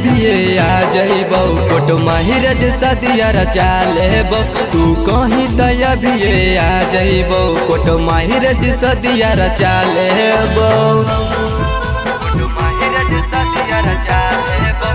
भी आ जइबो कोट माहिरज सदिया रचा लेबो तू कहीं दया भी आ जइबो कोट माहिरज सदिया रचा लेबो कोट माहिरज सदिया रचा लेबो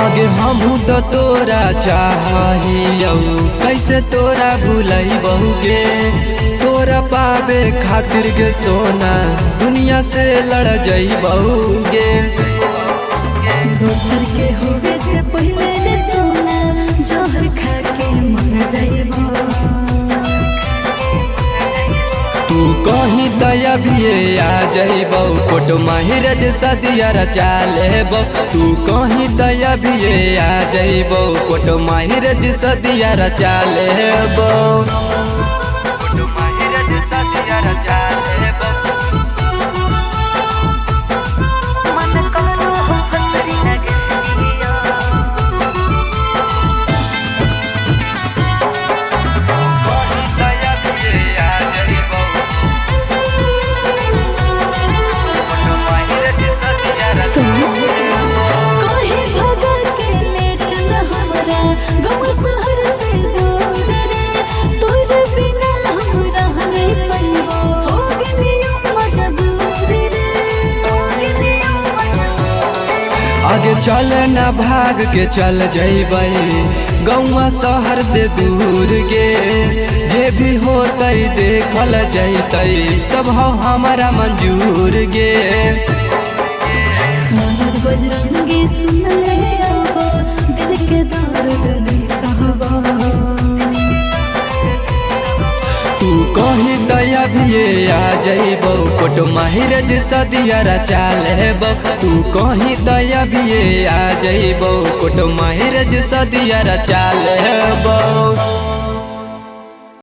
आगे हमहू तो तोरा चाहिए कैसे तोरा भूलैबहुगे तोरा पावे खातिर के सोना दुनिया से लड़ जइबहुगे दोसर के होवे से पहले ले सोना जहर खा के मर जाइबो तू कहीं दया भी आ जइबो कोट माहिरज सदिया रचा लेबो तू कहीं दया भी आ जइबो कोट माहिरज सदिया रचा लेबो कोट माहिरज सदिया रचा लेबो आगे चल न भाग के चल जइबै गौवा शहर से दूर गे जे भी होतै देखल जइतै सब हमारा मंजूर गे बजरंगी सुन ले आबो दिल के दर्द नहीं सहबो तू कहीं दया भी आ जइबो कोट माहिरज सदिया रचा लेबो तू कहीं दया भी आ जइबो कोट माहिरज सदिया रचा लेबो।